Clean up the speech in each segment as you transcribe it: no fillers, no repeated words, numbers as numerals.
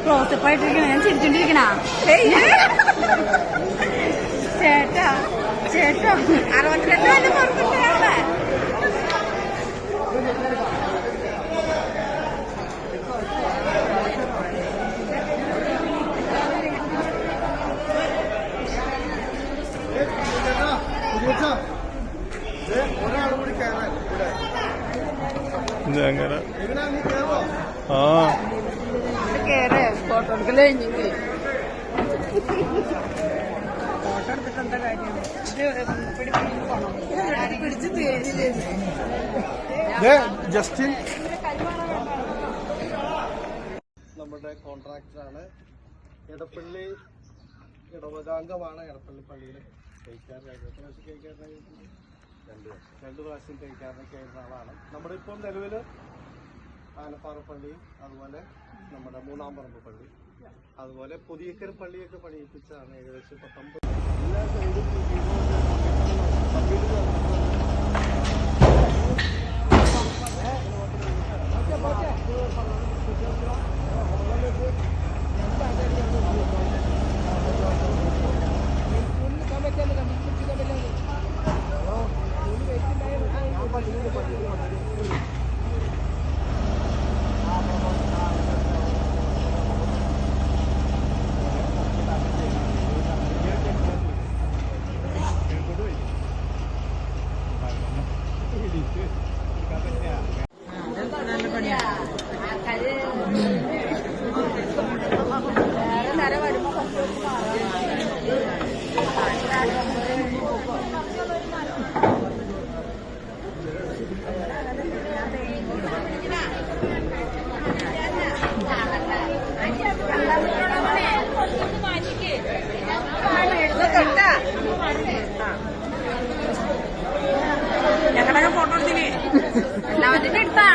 ക്ലോസപ്പായിട്ടിരിക്കണ ഞാൻ ചിരിച്ചോണ്ടിരിക്കണ ചേട്ടാ ചേട്ടാ 62 വരെ പുറത്തിട്ടാണ് അങ്ങനെ ആ കേറ് ഫോട്ടോ എടുക്കല് കഴിഞ്ഞെങ്കിൽ ഫോട്ടോ എടുത്തിട്ട് എന്താ കാര്യം പിടിച്ച് തേരില്ലേ ജസ്റ്റിൻ നമ്മുടെ കോൺട്രാക്ടറാണ്. എടപ്പള്ളി ഇടവകാംഗമാണ്. എടപ്പള്ളി പള്ളിയിൽ കഴിക്കാറിനായി 2 പ്രാവശ്യം കഴിക്കാറിനൊക്കെ ആയിരുന്ന ആളാണ്. നമ്മുടെ ഇപ്പം നിലവിൽ ആനപ്പാറ പള്ളി, അതുപോലെ നമ്മുടെ മൂന്നാംപറമ്പ് പള്ളി, അതുപോലെ പുതിയക്കര പള്ളിയൊക്കെ പണിയിപ്പിച്ചാണ്. ഏകദേശം 19 എല്ലാ സൈഡും ഞങ്ങളുടെ ഫോട്ടോ എടുത്തില്ലേ എല്ലാവരും എടുത്താ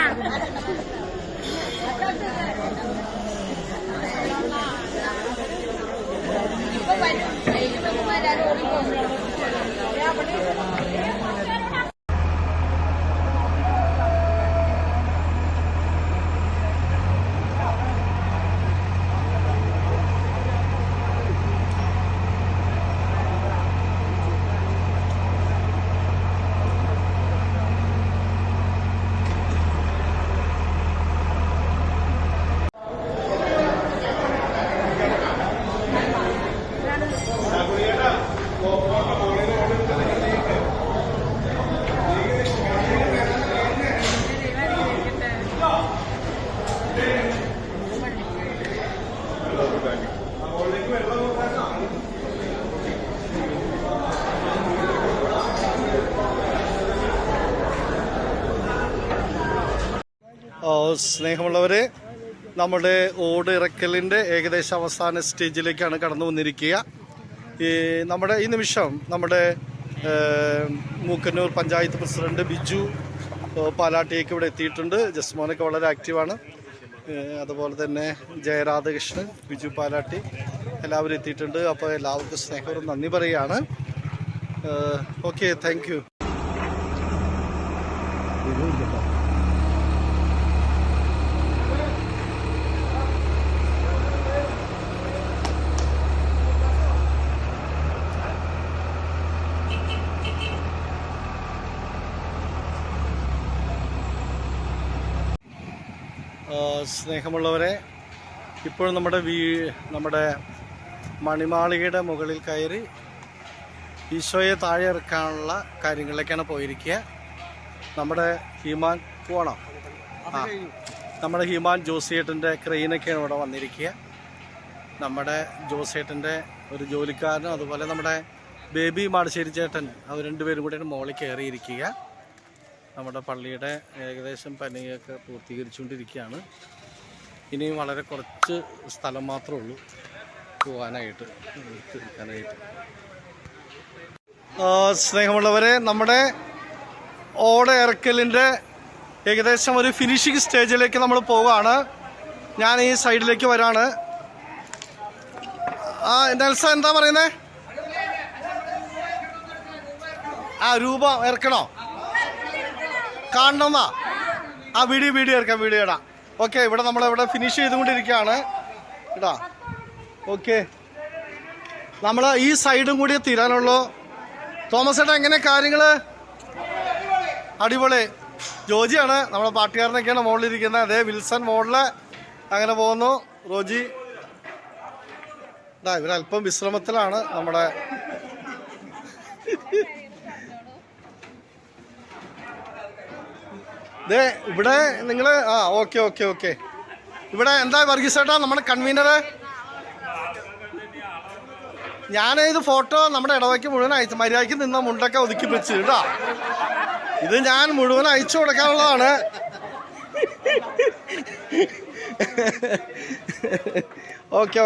സ്നേഹമുള്ളവരെ, നമ്മുടെ ഓട് ഇറക്കലിൻ്റെ ഏകദേശം അവസാന സ്റ്റേജിലേക്കാണ് കടന്നു വന്നിരിക്കുക. നമ്മുടെ ഈ നിമിഷം നമ്മുടെ മൂക്കന്നൂർ പഞ്ചായത്ത് പ്രസിഡന്റ് ബിജു പാലാട്ടിയൊക്കെ ഇവിടെ എത്തിയിട്ടുണ്ട്. ജസ്മോനൊക്കെ വളരെ ആക്റ്റീവാണ്. അതുപോലെ തന്നെ ജയരാധകൃഷ്ണൻ, ബിജു പാലാട്ടി എല്ലാവരും എത്തിയിട്ടുണ്ട്. അപ്പോൾ എല്ലാവർക്കും സ്നേഹപൂർവ്വം നന്ദി പറയുകയാണ്. Okay, thank you. സ്നേഹമുള്ളവരെ, ഇപ്പോൾ നമ്മുടെ മണിമാളികയുടെ മുകളിൽ കയറി ഈശോയെ താഴെ ഇറക്കാനുള്ള കാര്യങ്ങളിലേക്കാണ് പോയിരിക്കുക. നമ്മുടെ ഹീമാൻ പോകണം. നമ്മുടെ ഹീമാൻ ജോസിയേട്ടൻ്റെ ക്രെയിനൊക്കെയാണ് ഇവിടെ വന്നിരിക്കുക. നമ്മുടെ ജോസിയേട്ടൻ്റെ ഒരു ജോലിക്കാരനും അതുപോലെ നമ്മുടെ ബേബി മാടശ്ശേരി ചേട്ടൻ അവർ രണ്ടുപേരും കൂടെയാണ് മുകളിൽ കയറിയിരിക്കുക. നമ്മുടെ പള്ളിയുടെ ഏകദേശം പണിയൊക്കെ പൂർത്തീകരിച്ചുകൊണ്ടിരിക്കുകയാണ്. ഇനിയും വളരെ കുറച്ച് സ്ഥലം മാത്രമേ ഉള്ളൂ പോകാനായിട്ട്, എടുക്കാനായിട്ട്. സ്നേഹമുള്ളവരെ, നമ്മുടെ ഓട ഇറക്കലിൻ്റെ ഏകദേശം ഒരു ഫിനിഷിംഗ് സ്റ്റേജിലേക്ക് നമ്മൾ പോവുകയാണ്. ഞാൻ ഈ സൈഡിലേക്ക് വരാണ്. നെൽസ എന്താ പറയുന്നേ? രൂപ ഇറക്കണോ? കാണണമെന്നാ? വീഡിയോ ഇറക്കാം, വീഡിയോ ഇടാം. ഓക്കെ, ഇവിടെ നമ്മളിവിടെ ഫിനിഷ് ചെയ്തുകൊണ്ടിരിക്കുകയാണ് ഇടാ. ഓക്കെ, നമ്മൾ ഈ സൈഡും കൂടി തീരാനുള്ളൂ. തോമസ് ഏട്ടാ, എങ്ങനെ കാര്യങ്ങൾ? അടിപൊളി. ജോജിയാണ് നമ്മളെ പാട്ടുകാരനൊക്കെയാണ് മുകളിലിരിക്കുന്നത്. അതേ വിൽസൺ മുകളില് അങ്ങനെ പോകുന്നു. റോജി ഇവരല്പം വിശ്രമത്തിലാണ്. നമ്മുടെ ഇവിടെ നിങ്ങൾ ഓക്കെ. ഇവിടെ എന്താ വർഗീസ് ചേട്ടാ നമ്മുടെ കൺവീനറ്? ഇത് ഫോട്ടോ നമ്മുടെ ഇടവയ്ക്ക് മുഴുവൻ അയച്ചു, മര്യാദയ്ക്ക് നിന്ന മുണ്ടൊക്കെ ഒതുക്കി വെച്ച് കേട്ടോ. ഇത് ഞാൻ മുഴുവൻ അയച്ചു കൊടുക്കാനുള്ളതാണ്. ഓക്കെ.